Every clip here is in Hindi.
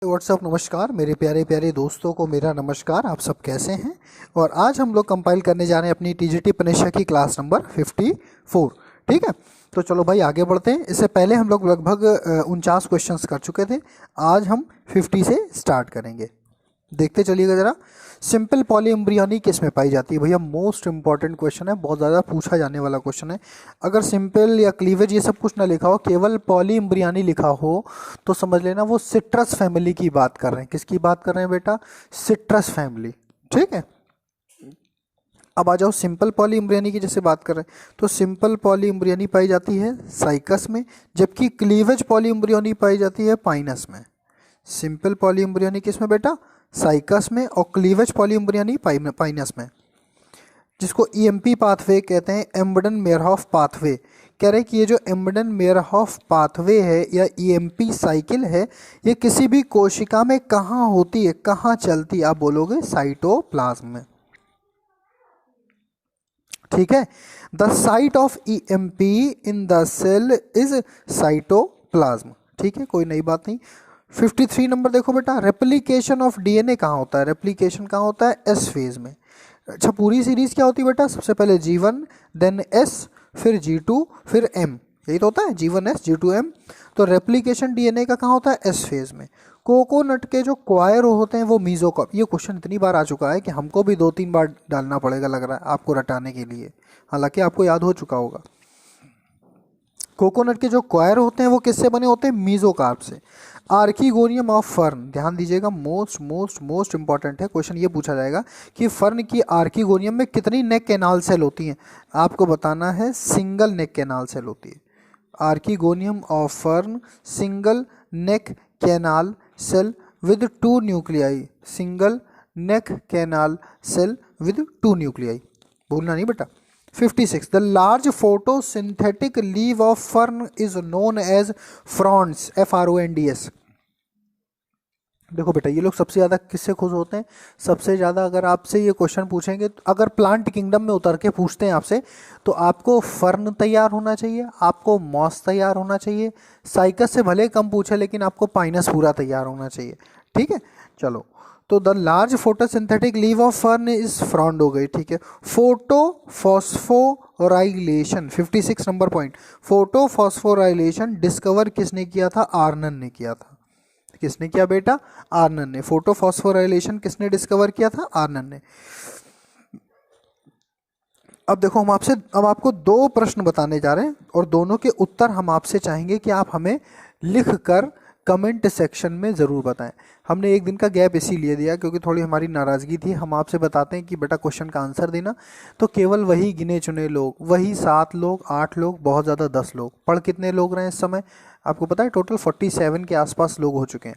व्हाट्सअप नमस्कार मेरे प्यारे प्यारे दोस्तों को मेरा नमस्कार। आप सब कैसे हैं? और आज हम लोग कंपाइल करने जा रहे हैं अपनी टीजीटी परीक्षा की क्लास नंबर 54। ठीक है, तो चलो भाई आगे बढ़ते हैं। इससे पहले हम लोग लगभग 49 क्वेश्चंस कर चुके थे। आज हम 50 से स्टार्ट करेंगे। देखते चलिएगा ज़रा। सिंपल पॉलीएम्ब्रियोनी किस में पाई जाती है? भैया मोस्ट इंपॉर्टेंट क्वेश्चन है, बहुत ज़्यादा पूछा जाने वाला क्वेश्चन है। अगर सिंपल या क्लीवेज ये सब कुछ ना लिखा हो, केवल पॉलीएम्ब्रियोनी लिखा हो तो समझ लेना वो सिट्रस फैमिली की बात कर रहे हैं। किसकी बात कर रहे हैं बेटा? Citrus family. ठीक है, अब आ जाओ सिंपल पॉलीएम्ब्रियोनी की जैसे बात कर रहे हैं तो सिंपल पॉलीएम्ब्रियोनी पाई जाती है साइकस में, जबकि क्लीवेज पॉलीएम्ब्रियोनी पाई जाती है पाइनस में। सिंपल पॉलीएम्ब्रियोनी किस में बेटा? साइकस में, और क्लीवेज पॉलीएम्ब्रियोनी पाइनस में, जिसको ईएमपी पाथवे कहते हैं, एम्बडन मेयरहॉफ पाथवे। कह रहे हैं कि ये जो एम्बडन मेयरहॉफ पाथवे है या ईएमपी साइकिल है, ये किसी भी कोशिका में कहाँ होती है, कहाँ चलती है? आप बोलोगे साइटोप्लाज्म में। ठीक है, the site of EMP in the cell is cytoplasm. ठीक है, कोई नई बात नहीं। 53 नंबर देखो बेटा, रेप्लिकेशन ऑफ डीएनए कहाँ होता है? रेप्लिकेशन कहाँ होता है? एस फेज में। अच्छा, पूरी सीरीज क्या होती है बेटा? सबसे पहले G1 देन S फिर G2 फिर M, यही तो होता है G1S G2M। तो रेप्लिकेशन डीएनए का कहाँ होता है? एस फेज में। कोकोनट के जो क्वायर होते हैं वो मीजोकार्प। ये क्वेश्चन इतनी बार आ चुका है कि हमको भी 2-3 बार डालना पड़ेगा लग रहा है आपको रटाने के लिए, हालांकि आपको याद हो चुका होगा। कोकोनट के जो क्वायर होते हैं वो किससे बने होते हैं? मीजोकार्प से। आर्कीगोनियम ऑफ फर्न, ध्यान दीजिएगा, मोस्ट मोस्ट मोस्ट इंपॉर्टेंट है क्वेश्चन। ये पूछा जाएगा कि फर्न की आर्कीगोनियम में कितनी नेक कैनाल सेल होती हैं? आपको बताना है सिंगल नेक कैनाल सेल होती है। Archegonium of fern single neck canal cell with 2 nuclei. Single neck canal cell with 2 nuclei, भूलना नहीं बेटा। 56, the large photosynthetic leave of fern is known as fronds, FRONDS। देखो बेटा, ये लोग सबसे ज़्यादा किससे खुश होते हैं? सबसे ज़्यादा अगर आपसे ये क्वेश्चन पूछेंगे, तो अगर प्लांट किंगडम में उतर के पूछते हैं आपसे, तो आपको फर्न तैयार होना चाहिए, आपको मॉस तैयार होना चाहिए, साइकस से भले कम पूछे लेकिन आपको पाइनस पूरा तैयार होना चाहिए। ठीक है, चलो, तो the large photosynthetic leave of fern is frond हो गई। ठीक है, photo phosphorylation, 56 number point. Photo phosphorylation discover किसने किया था? आर्नन ने किया था। किसने किया बेटा? आर्नन ने। फोटो फॉस्फोराइलेशन किसने डिस्कवर किया था? आर्नन ने। अब देखो, अब आपको 2 प्रश्न बताने जा रहे हैं और दोनों के उत्तर हम आपसे चाहेंगे कि आप हमें लिख कर कमेंट सेक्शन में ज़रूर बताएं। हमने एक दिन का गैप इसीलिए दिया क्योंकि थोड़ी हमारी नाराज़गी थी। हम आपसे बताते हैं कि बेटा क्वेश्चन का आंसर देना, तो केवल वही गिने चुने लोग, वही 7 लोग 8 लोग, बहुत ज़्यादा 10 लोग, पढ़ कितने लोग रहे हैं इस समय? आपको पता है टोटल 47 के आसपास लोग हो चुके हैं।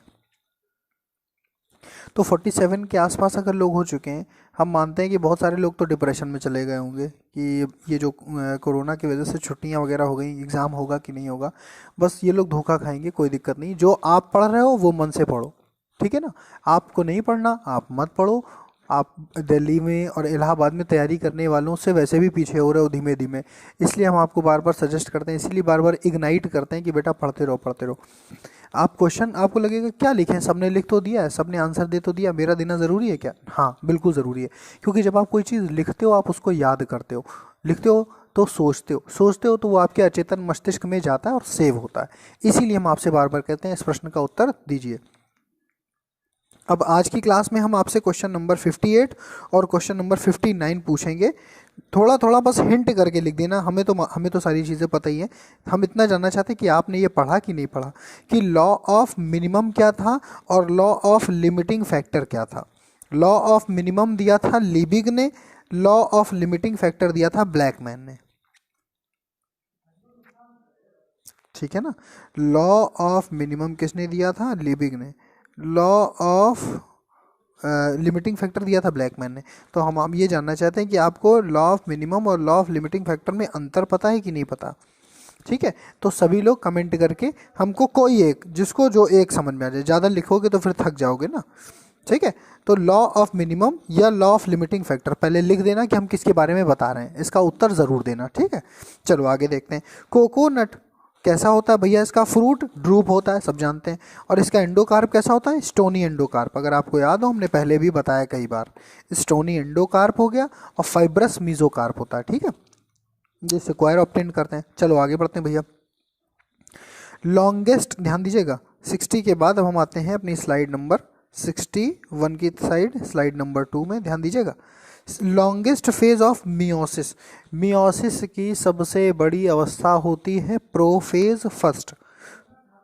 तो 47 के आसपास अगर लोग हो चुके हैं, हम मानते हैं कि बहुत सारे लोग तो डिप्रेशन में चले गए होंगे कि ये जो कोरोना की वजह से छुट्टियां वगैरह हो गई, एग्ज़ाम होगा कि नहीं होगा। बस ये लोग धोखा खाएंगे, कोई दिक्कत नहीं। जो आप पढ़ रहे हो वो मन से पढ़ो, ठीक है ना। आपको नहीं पढ़ना आप मत पढ़ो। आप दिल्ली में और इलाहाबाद में तैयारी करने वालों से वैसे भी पीछे हो रहे हो धीमे धीमे, इसलिए हम आपको बार बार सजेस्ट करते हैं, इसीलिए बार बार इग्नाइट करते हैं कि बेटा पढ़ते रहो पढ़ते रहो। आप क्वेश्चन, आपको लगेगा क्या लिखें, सबने लिख तो दिया है, सबने आंसर दे तो दिया, मेरा देना ज़रूरी है क्या? हाँ बिल्कुल ज़रूरी है, क्योंकि जब आप कोई चीज़ लिखते हो आप उसको याद करते हो, लिखते हो तो सोचते हो, सोचते हो तो वो आपके अचेतन मस्तिष्क में जाता है और सेव होता है। इसीलिए हम आपसे बार बार कहते हैं इस प्रश्न का उत्तर दीजिए। अब आज की क्लास में हम आपसे क्वेश्चन नंबर 58 और क्वेश्चन नंबर 59 पूछेंगे। थोड़ा थोड़ा बस हिंट करके लिख देना, हमें तो सारी चीज़ें पता ही है। हम इतना जानना चाहते हैं कि आपने ये पढ़ा कि नहीं पढ़ा, कि लॉ ऑफ मिनिमम क्या था और लॉ ऑफ लिमिटिंग फैक्टर क्या था। लॉ ऑफ मिनिमम दिया था लीबिग ने, लॉ ऑफ लिमिटिंग फैक्टर दिया था ब्लैकमैन ने। ठीक है ना, लॉ ऑफ मिनिमम किसने दिया था? लीबिग ने। लॉ ऑफ लिमिटिंग फैक्टर दिया था ब्लैकमैन ने। तो हम ये जानना चाहते हैं कि आपको लॉ ऑफ मिनिमम और लॉ ऑफ लिमिटिंग फैक्टर में अंतर पता है कि नहीं पता। ठीक है, तो सभी लोग कमेंट करके हमको कोई एक, जिसको जो एक समझ में आ जाए, ज़्यादा लिखोगे तो फिर थक जाओगे ना। ठीक है, तो लॉ ऑफ मिनिमम या लॉ ऑफ लिमिटिंग फैक्टर पहले लिख देना कि हम किसके बारे में बता रहे हैं, इसका उत्तर ज़रूर देना। ठीक है, चलो आगे देखते हैं। कोकोनट कैसा होता है भैया इसका फ्रूट? ड्रूप होता है, सब जानते हैं। और इसका एंडोकार्प कैसा होता है? Stony endocarp. अगर आपको याद हो हमने पहले भी बताया कई बार, स्टोनी एंडोकार्प हो गया और फाइब्रस मीजोकार्प होता है, ठीक है, ये स्क्वायर ऑब्टेन करते हैं। चलो आगे बढ़ते हैं भैया। लॉन्गेस्ट, ध्यान दीजिएगा, 60 के बाद अब हम आते हैं अपनी स्लाइड नंबर 61 की साइड, स्लाइड नंबर 2 में ध्यान दीजिएगा। Longest phase of meiosis, meiosis की सबसे बड़ी अवस्था होती है प्रोफेज फर्स्ट,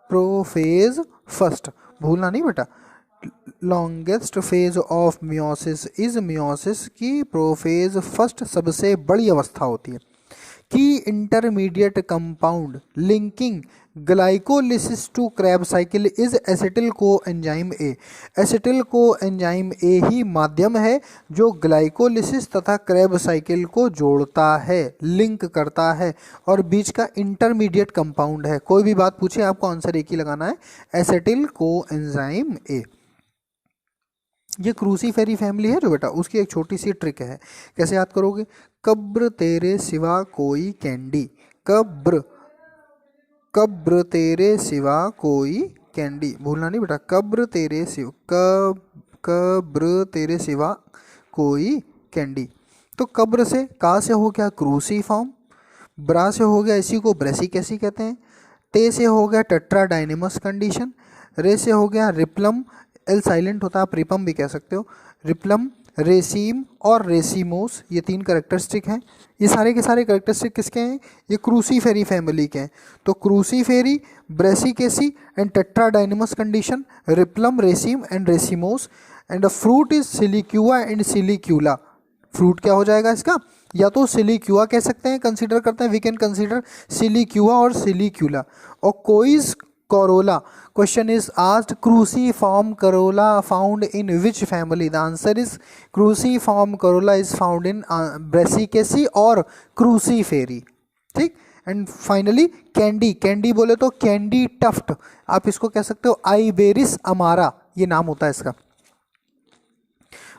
प्रोफेज फर्स्ट, भूलना नहीं बेटा। Longest phase of meiosis is meiosis की प्रोफेज फर्स्ट सबसे बड़ी अवस्था होती है। की intermediate compound linking glycolysis to Krebs cycle is acetyl coenzyme A, acetyl coenzyme A ही माध्यम है जो ग्लाइकोलिसिस तथा क्रैब साइकिल को जोड़ता है, लिंक करता है और बीच का इंटरमीडिएट कंपाउंड है। कोई भी बात पूछे आपको आंसर एक ही लगाना है, एसिटिल कोएंजाइम ए। ये क्रूसीफेरी फैमिली है जो बेटा, उसकी एक छोटी सी ट्रिक है, कैसे याद करोगे? कब्र तेरे सिवा कोई कैंडी, कब्र, कब्र तेरे सिवा कोई कैंडी, भूलना नहीं बेटा, कब्र तेरे सिवा, कब्र तेरे सिवा कोई कैंडी। तो कब्र से का से हो गया क्रूसीफॉर्म, ब्रा से हो गया इसी को ब्रेसिकेसी कहते हैं, ते से हो गया टेट्राडाइनेमस कंडीशन, रे से हो गया रिप्लम, एल साइलेंट होता है, आप रिपम भी कह सकते हो, रिप्लम, रेसीम और रेसीमोस, ये 3 करेक्टरिस्टिक हैं। ये सारे के सारे करेक्टरिस्टिक किसके हैं? ये क्रूसीफेरी फैमिली के हैं। तो Cruciferae, Brassicaceae and tetradynamous condition, replum, raceme and racemose, and the fruit is siliqua and silicula. Fruit क्या हो जाएगा इसका? या तो सिलिक्यूआ कह सकते हैं, कंसीडर करते हैं, वी कैन कंसीडर सिलिक्यूआ और सिलिक्यूला। और quiz corolla, question is asked, cruciform corolla found in which family? The answer is cruciform corolla is found in Brassicaceae और cruciferae, ठीक। एंड फाइनली कैंडी, कैंडी बोले तो कैंडी टफ्ट, आप इसको कह सकते हो आइबेरिस अमारा, ये नाम होता है इसका।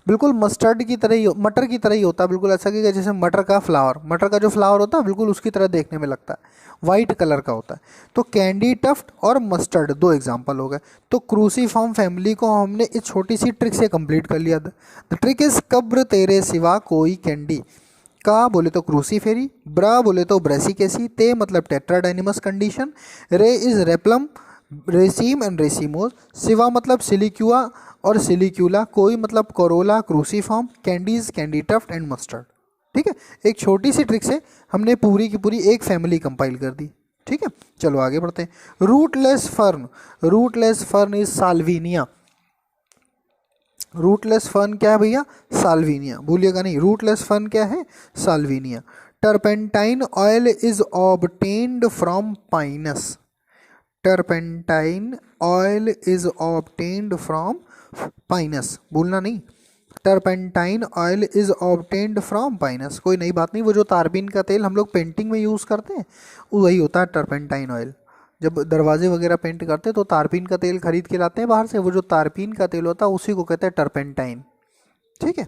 बिल्कुल मस्टर्ड की तरह ही, मटर की तरह ही होता है, बिल्कुल ऐसा कि जैसे मटर का फ्लावर, मटर का जो फ्लावर होता है बिल्कुल उसकी तरह देखने में लगता है, वाइट कलर का होता है। तो कैंडी टफ्ट और मस्टर्ड 2 एग्जांपल हो गए। तो क्रूसीफॉर्म फैमिली को हमने इस छोटी सी ट्रिक से कंप्लीट कर लिया। द ट्रिक इज कब्र तेरे सिवा कोई कैंडी। का बोले तो क्रूसीफेरी, ब्रा बोले तो ब्रेसिकेसी, ते मतलब टेट्राडाइनेमस कंडीशन, रे is replum, raceme and racemose, सिवा मतलब सिलिक्यूआ और सिलिक्यूला, कोई मतलब corolla, cruciform, candies, candytuft and mustard, ठीक है। एक छोटी सी ट्रिक से हमने पूरी की पूरी एक फैमिली कंपाइल कर दी, ठीक है। चलो आगे बढ़ते हैं। Rootless fern, rootless fern is Salvinia. Rootless fern क्या है भैया? साल्विनिया, भूलिएगा नहीं, रूटलेस फर्न क्या है? Salvinia. Turpentine oil is obtained from Pinus, turpentine oil is obtained from Pinus, भूलना नहीं, turpentine oil is obtained from Pinus. कोई नई बात नहीं, वो जो तारपीन का तेल हम लोग पेंटिंग में यूज़ करते हैं वही होता है टर्पेंटाइन ऑयल। जब दरवाजे वगैरह पेंट करते हैं तो तारपीन का तेल खरीद के लाते हैं बाहर से, वो जो तारपीन का तेल होता है उसी को कहते हैं टर्पेंटाइन, ठीक है।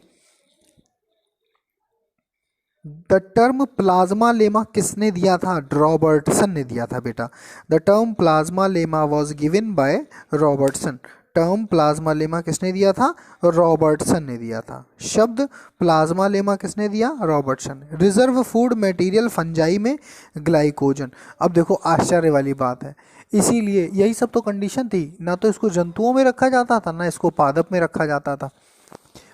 द टर्म प्लाज्मा लेमा किसने दिया था? रॉबर्टसन ने दिया था बेटा। The term plasma lemma was given by Robertson. Term plasma lemma किसने दिया था? रॉबर्टसन ने दिया था। शब्द प्लाज्मा लेमा किसने दिया? Robertson. Reserve food material fungi में ग्लाइकोजन। अब देखो आश्चर्य वाली बात है, इसीलिए यही सब तो कंडीशन थी, ना तो इसको जंतुओं में रखा जाता था ना इसको पादप में रखा जाता था।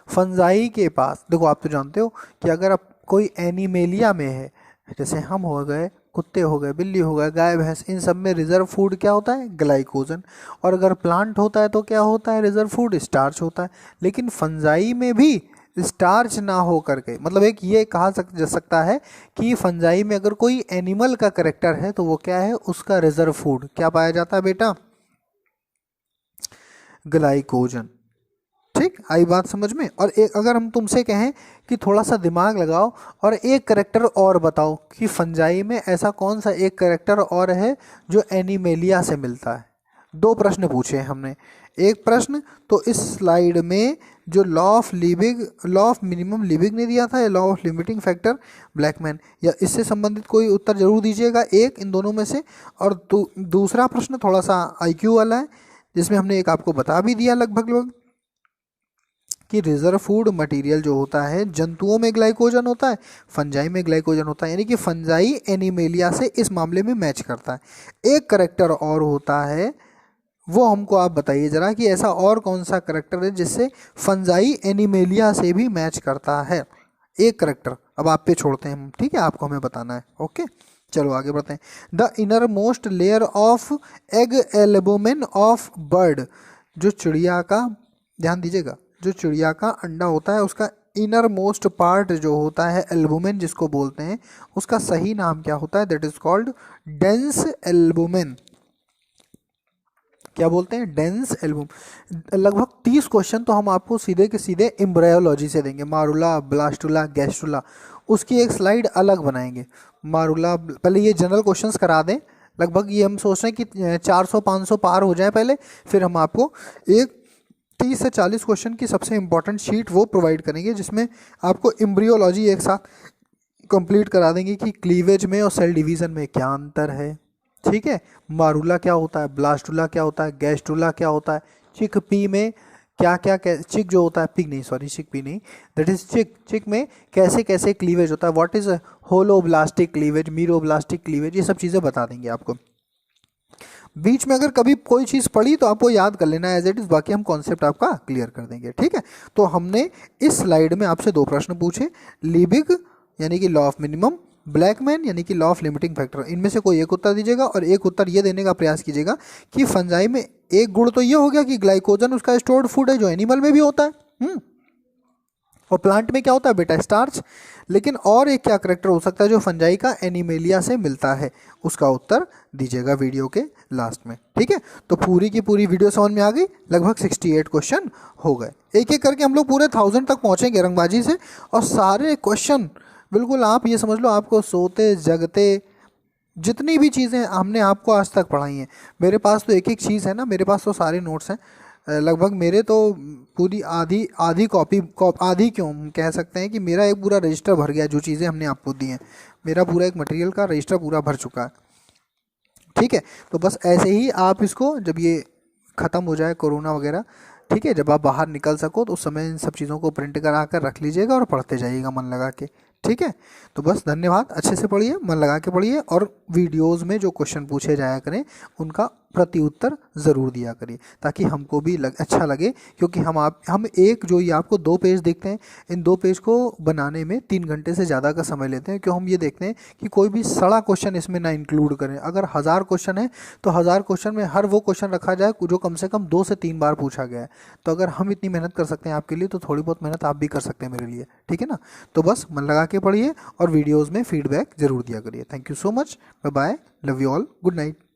फंजाई के पास देखो, आप तो जानते हो कि अगर आप कोई एनिमेलिया में है, जैसे हम हो गए, कुत्ते हो गए, बिल्ली हो गए, गाय भैंस, इन सब में रिजर्व फूड क्या होता है? ग्लाइकोजन। और अगर प्लांट होता है तो क्या होता है रिजर्व फूड? स्टार्च होता है। लेकिन फंजाई में भी स्टार्च ना हो करके, मतलब एक ये कहा जा सकता है कि फंजाई में अगर कोई एनिमल का करेक्टर है तो वो क्या है? उसका रिजर्व फूड क्या पाया जाता है बेटा? ग्लाइकोजन। ठीक, आई बात समझ में। और एक अगर हम तुमसे कहें कि थोड़ा सा दिमाग लगाओ और एक करेक्टर और बताओ कि फंजाई में ऐसा कौन सा एक करेक्टर और है जो एनिमेलिया से मिलता है, दो प्रश्न पूछे हैं हमने। एक प्रश्न तो इस स्लाइड में जो लॉ ऑफ मिनिमम लिविंग ने दिया था या law of limiting factor Blackman, या इससे संबंधित कोई उत्तर जरूर दीजिएगा एक इन दोनों में से। और दूसरा प्रश्न थोड़ा सा आईक्यू वाला है, जिसमें हमने एक आपको बता भी दिया लगभग कि रिजर्व फूड मटेरियल जो होता है, जंतुओं में ग्लाइकोजन होता है, फंजाई में ग्लाइकोजन होता है, यानी कि फंजाई एनिमेलिया से इस मामले में मैच करता है। एक करेक्टर और होता है, वो हमको आप बताइए जरा कि ऐसा और कौन सा करेक्टर है जिससे फंजाई एनिमेलिया से भी मैच करता है। एक करेक्टर अब आप पे छोड़ते हैं हम, ठीक है, आपको हमें बताना है। ओके, चलो आगे बढ़ते हैं। The inner most layer of egg albumen of bird, जो चिड़िया का, ध्यान दीजिएगा, जो चिड़िया का अंडा होता है उसका इनर मोस्ट पार्ट जो होता है एल्बुमेन जिसको बोलते हैं, उसका सही नाम क्या होता है? That is called dense albumen. क्या बोलते हैं? Dense album. लगभग 30 क्वेश्चन तो हम आपको सीधे के सीधे एम्ब्रायोलॉजी से देंगे, मारुला, ब्लास्टुला, गैस्ट्रुला, उसकी एक स्लाइड अलग बनाएंगे। मारुला, पहले ये जनरल क्वेश्चंस करा दें, लगभग ये हम सोच रहे हैं कि 400-500 पार हो जाए पहले, फिर हम आपको एक 30 से 40 क्वेश्चन की सबसे इंपॉर्टेंट शीट वो प्रोवाइड करेंगे, जिसमें आपको एम्ब्रियोलॉजी एक साथ कंप्लीट करा देंगे कि क्लीवेज में और सेल डिवीजन में क्या अंतर है, ठीक है, मारुला क्या होता है, ब्लास्टुला क्या होता है, गैस्ट्रुला क्या होता है, चिक पी में क्या क्या चिक जो होता है, पिग नहीं, सॉरी चिक पी नहीं, दैट इज चिक में कैसे कैसे क्लीवेज होता है, what is holoblastic cleavage, meroblastic cleavage, ये सब चीज़ें बता देंगे आपको। बीच में अगर कभी कोई चीज़ पड़ी तो आपको याद कर लेना एज इट इज़, बाकी हम कॉन्सेप्ट आपका क्लियर कर देंगे, ठीक है। तो हमने इस स्लाइड में आपसे दो प्रश्न पूछे, लिबिग यानी कि लॉ ऑफ मिनिमम, ब्लैकमैन यानी कि लॉ ऑफ लिमिटिंग फैक्टर, इनमें से कोई एक उत्तर दीजिएगा और एक उत्तर ये देने का प्रयास कीजिएगा कि फंजाई में एक गुण तो ये हो गया कि ग्लाइकोजन उसका स्टोर्ड फूड है जो एनिमल में भी होता है, और प्लांट में क्या होता है बेटा? स्टार्च। लेकिन और एक क्या करेक्टर हो सकता है जो फंजाई का एनिमेलिया से मिलता है? उसका उत्तर दीजिएगा वीडियो के लास्ट में, ठीक है। तो पूरी की पूरी वीडियो समझ में आ गई, लगभग 68 क्वेश्चन हो गए। एक एक करके हम लोग पूरे 1000 तक पहुंचेंगे रंगबाजी से, और सारे क्वेश्चन बिल्कुल आप ये समझ लो आपको सोते जगते जितनी भी चीज़ें हमने आपको आज तक पढ़ाई हैं, मेरे पास तो एक एक चीज़ है ना, मेरे पास तो सारे नोट्स हैं, लगभग मेरे तो पूरी आधी आधी कॉपी आधी क्यों कह सकते हैं कि मेरा एक पूरा रजिस्टर भर गया, जो चीज़ें हमने आपको दी हैं, मेरा पूरा एक मटेरियल का रजिस्टर पूरा भर चुका है, ठीक है। तो बस ऐसे ही आप इसको, जब ये ख़त्म हो जाए कोरोना वगैरह, ठीक है, जब आप बाहर निकल सको तो उस समय इन सब चीज़ों को प्रिंट करा कर रख लीजिएगा और पढ़ते जाइएगा मन लगा के, ठीक है। तो बस धन्यवाद, अच्छे से पढ़िए, मन लगा के पढ़िए, और वीडियोस में जो क्वेश्चन पूछे जाया करें उनका प्रति उत्तर ज़रूर दिया करिए, ताकि हमको भी अच्छा लगे, क्योंकि हम एक जो ये आपको 2 पेज देखते हैं, इन 2 पेज को बनाने में 3 घंटे से ज़्यादा का समय लेते हैं, क्यों हम ये देखते हैं कि कोई भी सड़ा क्वेश्चन इसमें ना इंक्लूड करें। अगर 1000 क्वेश्चन है तो 1000 क्वेश्चन में हर वो क्वेश्चन रखा जाए जो कम से कम 2 से 3 बार पूछा गया है। तो अगर हम इतनी मेहनत कर सकते हैं आपके लिए, तो थोड़ी बहुत मेहनत आप भी कर सकते हैं मेरे लिए, ठीक है ना। तो बस मन लगा के पढ़िए और वीडियोज़ में फीडबैक ज़रूर दिया करिए। Thank you so much, bye bye, love you all, good night.